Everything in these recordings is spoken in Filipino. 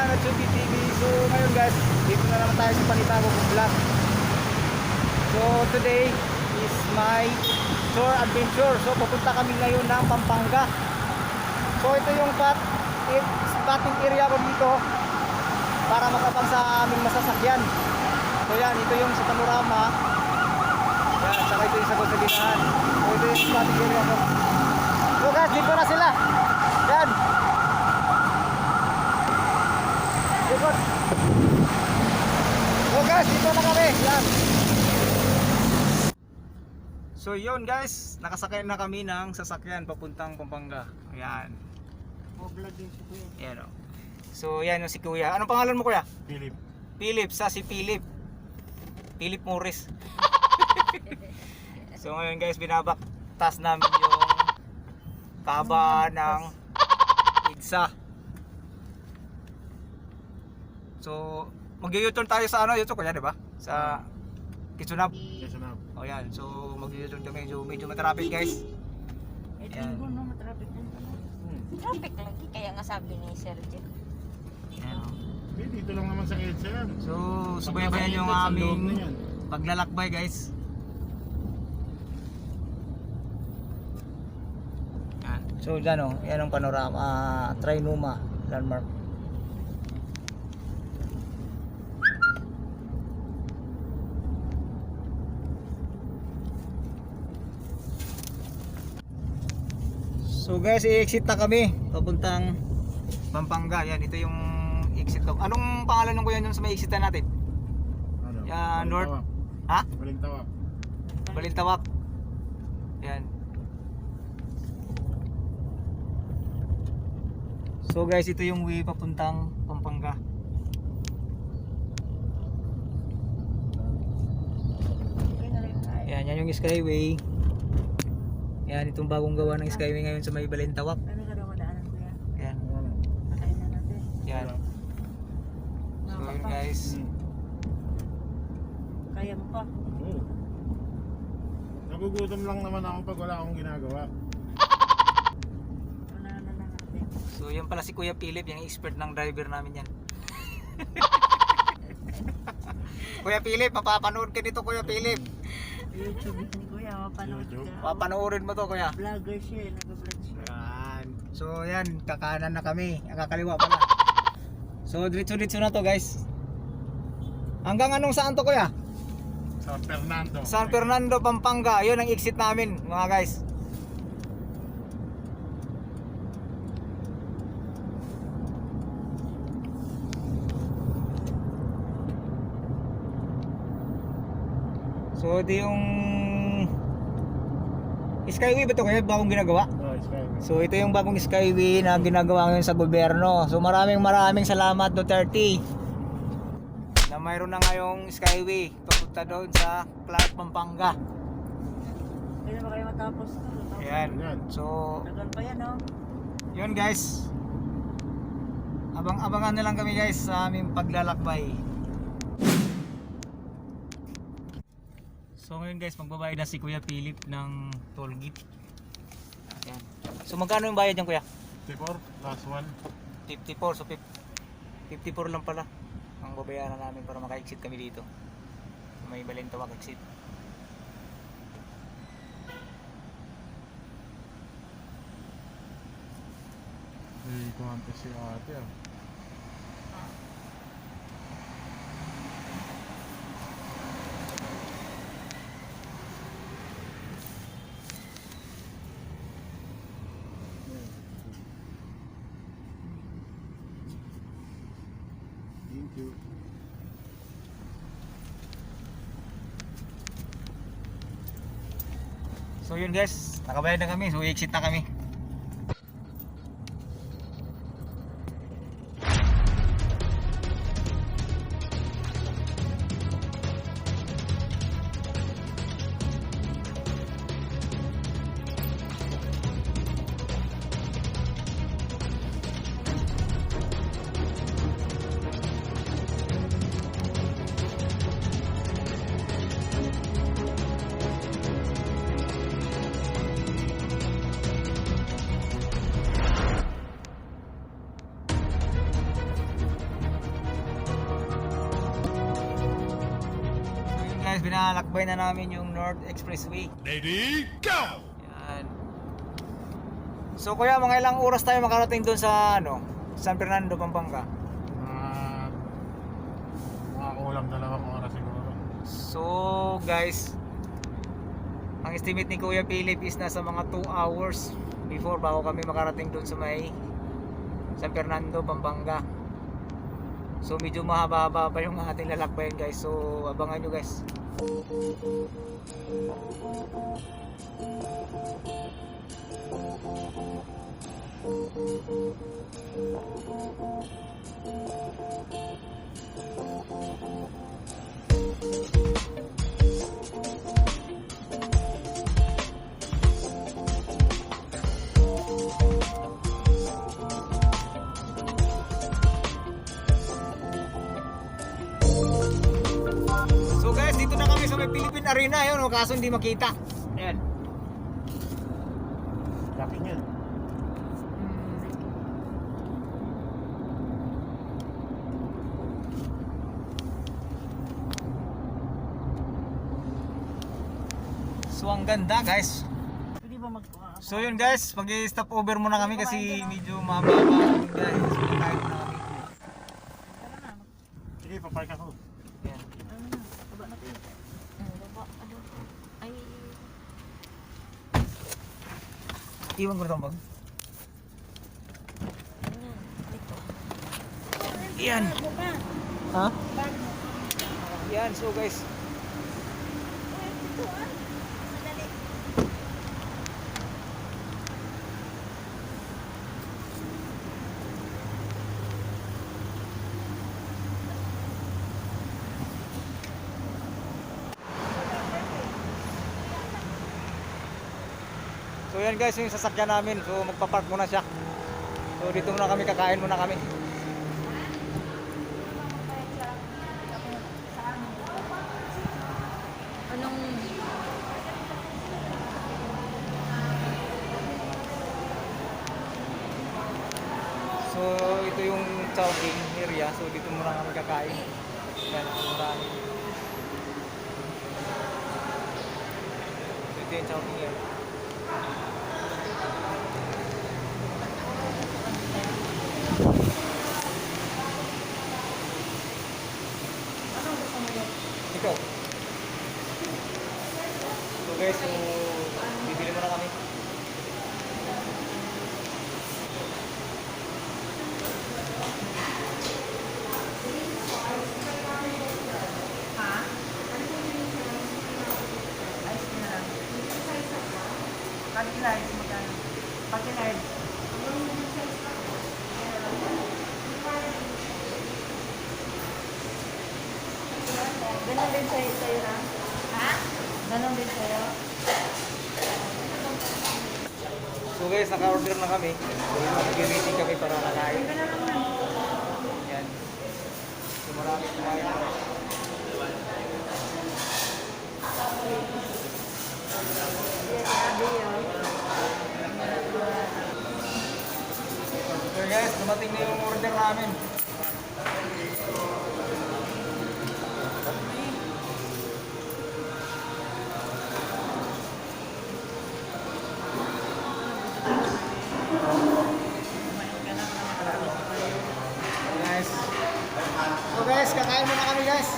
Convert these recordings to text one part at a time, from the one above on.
ng Atsugi TV. So ngayon guys, dito na naman tayo sa panibagong vlog. So today is my tour adventure. So pupunta kami ngayon ng Pampanga. So ito yung spotting area ko dito para makapag sa aming masasakyan. So yan, ito yung sa panorama. Yan, saka ito yung sa Gasolinahan. So ito yung spotting area ko. So guys, dito na sila. Yan. Ikot. So guys, dito na kami. Yan. So yun guys, nakasakay na kami ng sasakyan papuntang Pampanga. Ayan. Vlog din si Kuya. Ayan o. So yan yung si Kuya. Anong pangalan mo Kuya? Philip. Philip, si Philip. Philip Morris. So ngayon guys, binabaktas namin yung kaba ng EDSA. So mag-u-turn tayo sa ano, YouTube Kuya, di ba? Sa Kitsunab. Yes, ma'am. O yan, so mag-u-turn kami. So medyo matraffic guys. Ito Yan. yung no, matraffic din pala. Traffic lagi, kaya nga sabi ni Sir Jeff. Yan o. Dito lang naman sa EDSA yan. So subaybayan yung Sa loob na aming yan. paglalakbay guys. Yan. So dyan o, yan ang panorama, Trinoma landmark. So guys, i-exit na kami papuntang Pampanga. Yan, ito yung exit ko. Anong pangalan ng kuya nung sa may exit na natin? Ano? Yan, North. Balintawak. Ha? Balintawak. Balintawak. Yan. So guys, ito yung way papuntang Pampanga. Yan, yan yung Skyway. Yan, itong bagong gawa ng Skyway ngayon sa may Balintawak. Ano ka daw madaanan Kuya? Yan. Patayin na natin. Yan. So yun guys. Kaya mo pa. Oo. Nagugutom lang naman ako pag wala akong ginagawa. Wala na lang natin. So yan pala si Kuya Philip, yung expert ng driver namin yan. Kuya Philip, mapapanood ka dito Kuya Philip. YouTube ni Kuya, mapanood YouTube. ka. Papanoorin mo to Kuya. Vlogger siya, nag-vlog siya. Yan. So yan, kakanan na kami. Kakaliwa pala. So diretso-diretso na to guys. Hanggang anong saan to Kuya? San Fernando. San Fernando, Pampanga. Yun ang exit namin mga guys. So ito yung Skyway ba ito Kuya? Bagong ginagawa? Oh, Skyway. So ito yung bagong Skyway na ginagawa ngayon sa gobyerno. So maraming salamat Duterte na mayroon na ngayong Skyway papunta doon sa Clark, Pampanga. Kailan ba kayo matapos to? Ayan. Yan. So Tagal pa yan, no? yun guys, abangan na lang kami guys sa aming paglalakbay. So ngayon guys, magbabayad na si Kuya Philip ng toll gate. Ayan. So magkano yung bayad niyan Kuya? 54, last one. 54. So 54 lang pala ang babayaran namin para maka-exit kami dito. May Balintawak exit. Hindi ko antes si ate ah. Thank you. So yun guys, nakabayad na kami. So exit na kami. guys, binalakbay na namin yung North Expressway. Ready, go! Yan. So kuya, mga ilang oras tayo makarating doon sa San Fernando, Pampanga? Mga kulang 2 oras siguro. So guys, ang estimate ni Kuya Philip is nasa mga 2 hours before bago kami makarating doon sa may San Fernando, Pampanga. So medyo mahaba-haba pa yung ating lalakbayan guys. So abangan nyo guys. So guys, dito na kami sa may Philippine Arena yun, kaso hindi makita. Ayan. Laki niyan. So ang ganda guys. Pwede ba So yun guys, mag-stop over muna kami kasi medyo mababa guys. So kahit na kami. Sige, papark ako. Ayan. Baba na tayo. Baba, ano? Ay, Iwan ko na itong bag. ano? Dito. Yan. Ha? Yan, so guys. So yan guys, yung sasakyan namin. So magpa-park muna siya. So dito muna kami, kakain muna kami. Anong... So ito yung Chowking area. So dito muna kami kakain. Yan, marami. So ito yung Chowking area. Ikaw. So guys, so bibili muna kami. Pag-large magkano? Pag-large. Ganon din sa'yo na? Ha? Ganon din sa'yo? So guys, naka-order na kami. So nag-meeting kami para kakain. Yan. So marami kumain. So guys, dumating na yung order namin. Guys. So guys, kakain muna kami guys.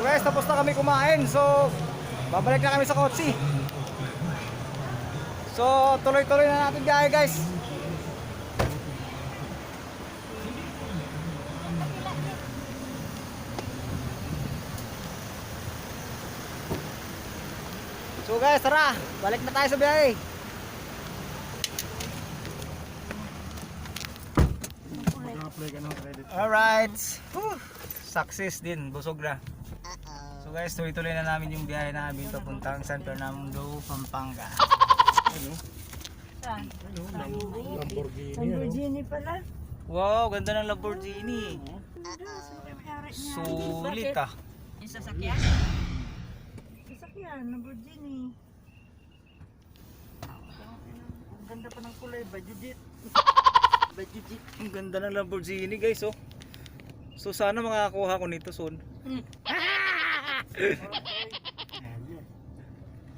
guys, tapos na kami kumain. So, babalik na kami sa kotse. So, tuloy-tuloy na natin guys. So guys, tara, balik na tayo sa biyahe. Mag-apply ka ng credit. Alright. Success din, busog na. So guys, tuloy-tuloy na namin yung biyahe namin papuntang San Fernando, Pampanga. Saan? Lamborghini. Lamborghini pala. Wow, ganda ng Lamborghini. Sulit ah. Yung sasakyan? Sasakyan, Lamborghini. Ang ganda pa ng kulay, budget. Budget. Ang ganda ng Lamborghini guys oh. So sana makakakuha ko nito soon.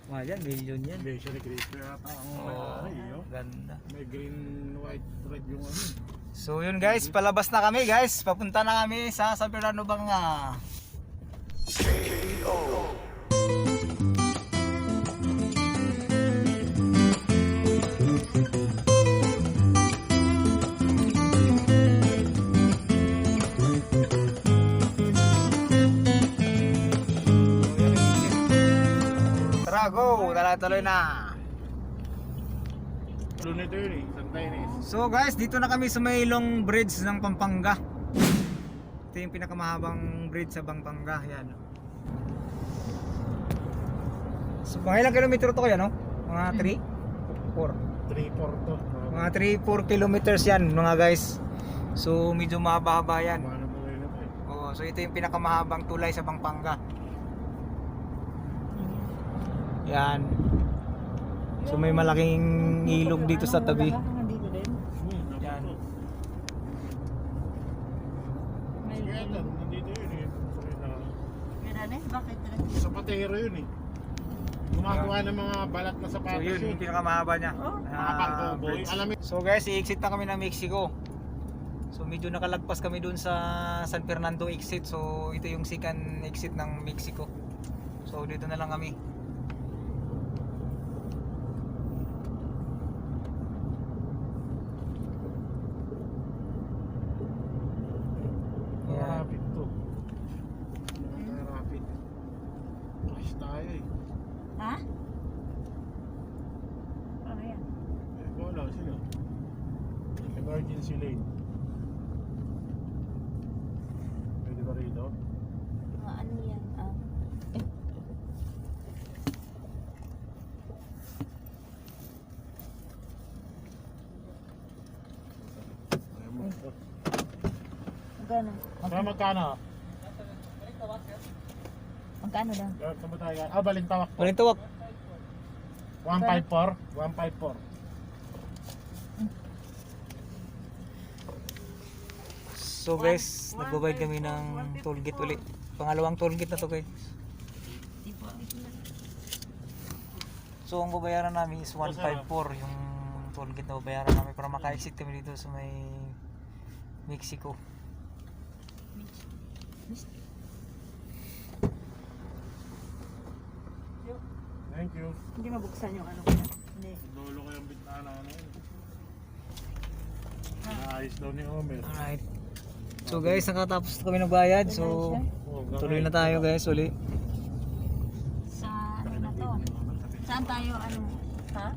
Mahal yan, million yan. Leisure Crispy ata ang Oh, may-ari, oh. ganda. May green, white, red yung ano. So yun guys, palabas na kami guys. Papunta na kami sa San Fernando Banga. Tara, go! Tala-taloy na. Lunito yun eh, Santaines. So guys, dito na kami sa may long bridge ng Pampanga. Ito yung pinakamahabang bridge sa Pampanga. Yan. So mga ilang kilometro to kaya no? Mga 3? 4? 3-4 to. Mga 3-4 kilometers yan mga guys. So medyo mahaba-haba yan. Ano po yun ito eh. Oo, so ito yung pinakamahabang tulay sa Pampanga. Yan. So may malaking ilog dito sa tabi. Nandito din. Yan. Kaya lang, nandito yun eh. Miranes, bakit talaga? Sa patero yun eh. Gumagawa ng mga balat na So sapatos yun, yun. yung pinakamahaba niya. Oh, Mga pang-cowboy. Bridge. Alam mo, So guys, i-exit na kami ng Mexico. So medyo nakalagpas kami dun sa San Fernando exit. So ito yung second exit ng Mexico. So dito na lang kami. Yan. rapid to. Rapid. Ayos tayo eh. Ha? Ano yan? Eh, wala, sino? Emergency lane. Pwede ba rito? Mga ano yan? Ayaw mo. Magkano? Kaya magkano? Magkano daw? Saan ba tayo? Balintawak po. Balintawak. 154. 154. So guys, nagbabayad kami ng toll gate ulit. Pangalawang toll gate na to guys. So ang babayaran namin is 154 yung toll gate na babayaran namin para maka-exit kami dito sa may Mexico. Thank you. Hindi mabuksan yung ano ko na? Hindi. Lolo ko yung bitana na yun. Naayos daw ni Omer. Alright. So guys, nakatapos na kami nagbayad. So tuloy na tayo guys uli. Sa ano na to? Saan tayo ano? Ha?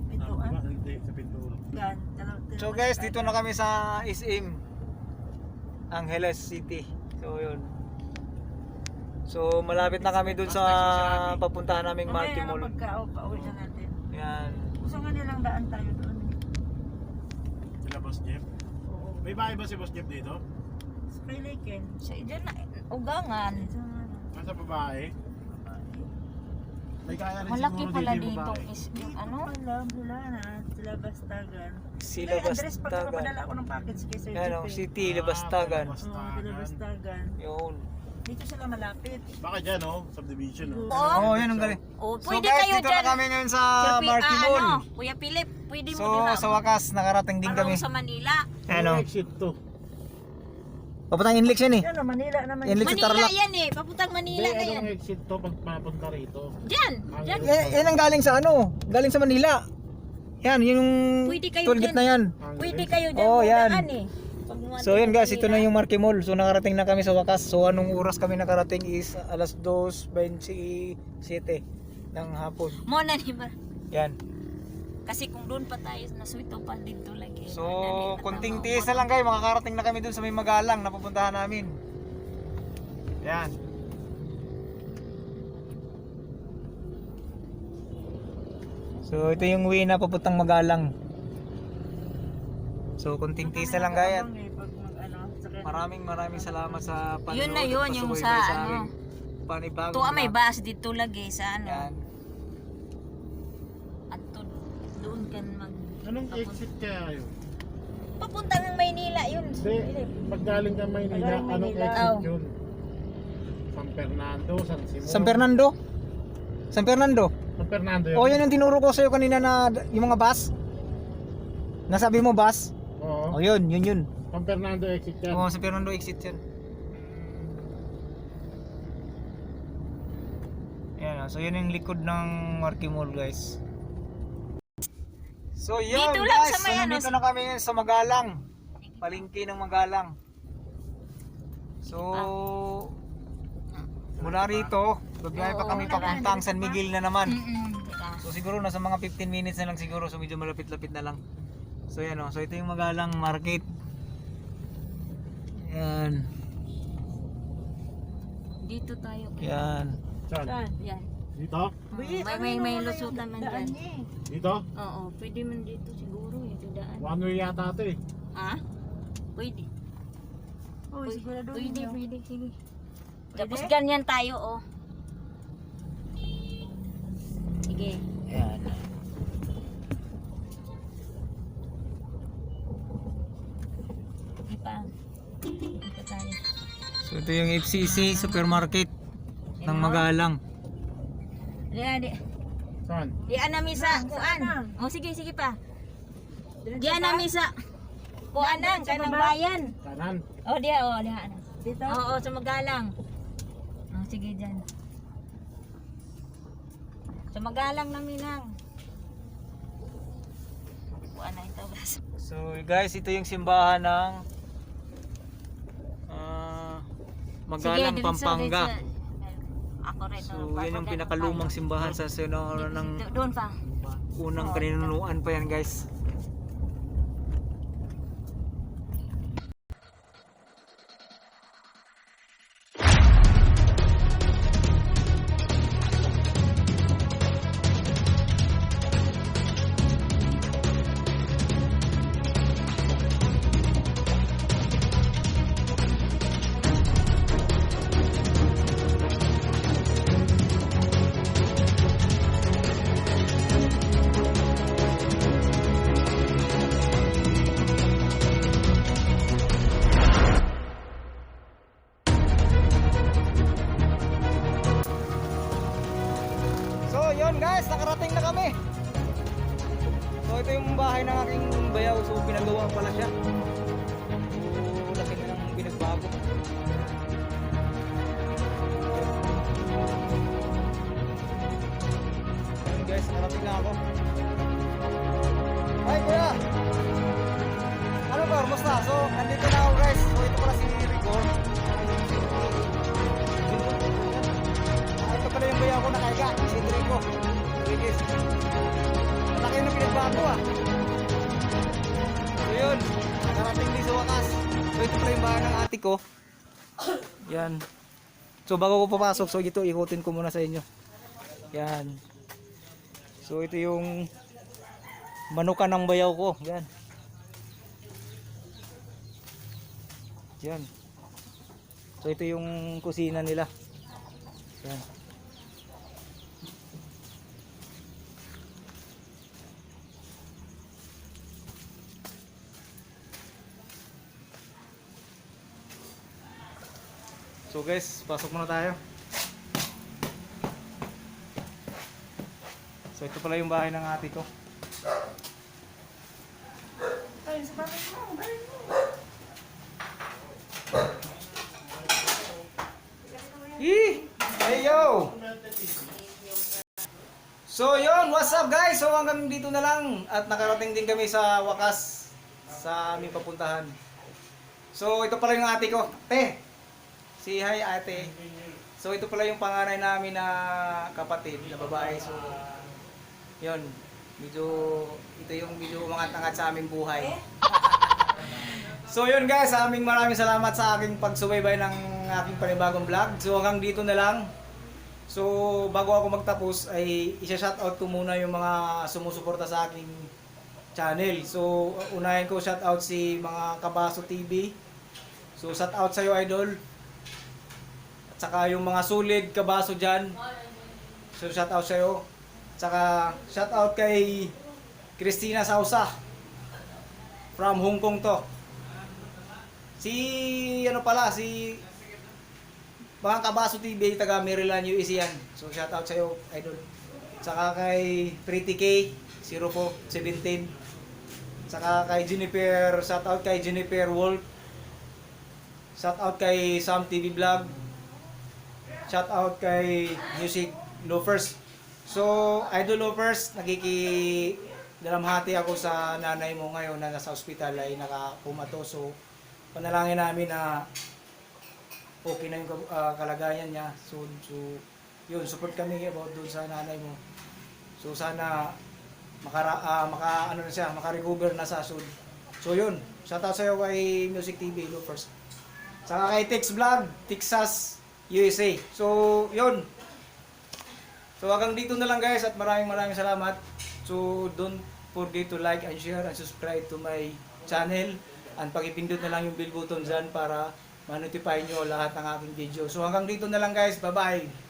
Pintuan? Hindi, sa pintura. Yan. So guys, dito na kami sa SM Angeles City. So yun. So malapit na kami dun sa papuntahan naming Multi Mall. Pagka-pauwi na natin. Yan. Gusto nga nilang daan tayo doon. Sila Boss Jeff. Oo. May bahay ba si Boss Jeff dito? Sa Kailaken. Sa dyan na, ugangan. Nasa babae? May kaya rin Malaki siguro pala dito yung dito babae. is yung ano? Alam, wala na. Sila Bastagan. Sila May address pag Bastagan. nakapadala ako ng package kay Sir Ano, Jeff eh. City Labastagan. Oo, sila Bastagan. Yun. Dito sila malapit. Baka dyan oh, subdivision oh. Oh, yun ang galing. Oh, So pwede guys, kayo dito dyan. na kami ngayon sa Sir Marty Mall. ano, Kuya Philip, pwede mo So din sa wakas nakarating din kami. sa Manila. Ano? Exit to. Papuntang Inlex yan eh. Yan, Manila naman. Inlex sa Manila Tarlac. yan eh. Papuntang Manila na yan. Anong exit to pag papunta rito? Diyan. Diyan. Yan ang galing sa ano? Galing sa Manila. Yan, yung Pwede kayo toll gate dyan. na yan. Pwede kayo dyan. Oh, yan. Daan eh. Pag So yan guys, ito na yung Marquee Mall. So nakarating na kami sa wakas. So anong oras kami nakarating is alas 2:27 ng hapon. Mo na ni ba? Yan. Kasi kung doon pa tayo, nasuito pa dito lagi. So kunting tiis na lang guys, makakarating na kami dun sa may Magalang na pupuntahan namin. Yan. So ito yung way na papuntang Magalang. So kunting tiis na lang guys. Maraming salamat sa panonood. Yun na yun, at yung pasubaybay sa aking ano. panibagong Tuwa may vlog. bus dito lagi sa ano. Yan. At doon ka mag... Anong exit kaya yun? Papunta ng Maynila yun. Hindi, pag galing ka Maynila, Galing anong Maynila. exit Oh. yun? San Fernando, San Simon. San Fernando? San Fernando? San Fernando yun? O yan yung tinuro ko sa'yo kanina na yung mga bus. Nasabi mo bus? Oo. O yun. San Fernando exit yan. Oo, San Fernando exit yan. Yan, so yun yung likod ng Marquee Mall guys. So yun Dito lang guys, sa may so ano, nandito na kami sa Magalang. Palengke ng Magalang. So mula rito, gagawin pa kami papuntang San Miguel na naman. So siguro nasa mga 15 minutes na lang siguro, so medyo malapit-lapit na lang. So yan o, so ito yung Magalang Market. Yan. Dito tayo. Yan. Saan? Yan. Dito? May lusutan man dyan. Dito? Oo, pwede man dito siguro yung daan. One way yata ito eh. Ha? Pwede. Oh, sigurado Pwede. Sige. Tapos ganyan tayo, oh. Sige. Yan. Sige pa. Dito tayo. So ito yung FCC Supermarket ng Magalang. Di. Saan? Di anami sa kuan. Oh, sige pa. Di anami sa kuan nang kanang bayan. Kanan? Oh, diha. Dito? Oo, sa Magalang. Oh, sige dyan. Sa Magalang namin lang. Kuan na ito, bas. So guys, ito yung simbahan ng Magalang, Pampanga. Ako rin. So yan yung pinakalumang simbahan sa Senora ng Doon pa. unang kaninunuan pa yan guys. So yun guys, nakarating na kami. So ito yung bahay ng aking bayaw. So pinagawa pala siya. So laki na ng pinagbago. Yun guys, nakarating na ako. Hi kuya! Ano ba, musta? So nandito na ako guys. So ito pala si Rico. Ito pala yung bayaw ko nakahiga, si Rico. Sige. Malaki na pinagbago ah. So yun, nakarating din sa wakas. So ito pala yung bahay ng ate ko. Yan. So bago ko papasok, so ito ikutin ko muna sa inyo. Yan. So ito yung manukan ng bayaw ko. Yan. Yan. So ito yung kusina nila. Yan. So guys, pasok muna tayo. So ito pala yung bahay ng ate ko. Ay, sa bakit mo? up guys? So hanggang dito na lang at nakarating din kami sa wakas sa aming papuntahan. So ito pala yung ate ko. Te! Si hi ate. So ito pala yung panganay namin na kapatid na babae. So yun, ito yung medyo umangat-angat sa aming buhay. So yun guys, maraming salamat sa aking pagsubaybay ng aking panibagong vlog. So hanggang dito na lang. So bago ako magtapos ay isa-shoutout ko muna yung mga sumusuporta sa aking channel. So unahin ko shoutout si mga Kabaso TV. So shoutout sa iyo idol. At saka yung mga solid kabaso dyan. So shoutout sa iyo. At saka shoutout kay Christina Sausa. From Hong Kong to. Si mga Kabaso TV taga Maryland USA yan. So shoutout sa iyo idol. At saka kay Pretty K 0417. At saka kay Jennifer, shoutout kay Jennifer Wolf. Shoutout kay Sam TV Vlog. Shout out kay Music Lovers. So, Idol Lovers, dalamhati ako sa nanay mo ngayon na nasa ospital ay nakapumato. So, panalangin namin na okay na yung kalagayan niya. So yun, support kami about doon sa nanay mo. So, sana maka-recover na sa soon. So, yun. Shout out sa iyo kay Music TV Lovers. Saka kay Tex Vlog, Texas, USA. So, yun. So, hanggang dito na lang guys at maraming salamat. So, don't forget to like and share and subscribe to my channel. And pakipindot na lang yung bell button dyan para ma-notify nyo lahat ng aking video. So, hanggang dito na lang guys. Bye-bye!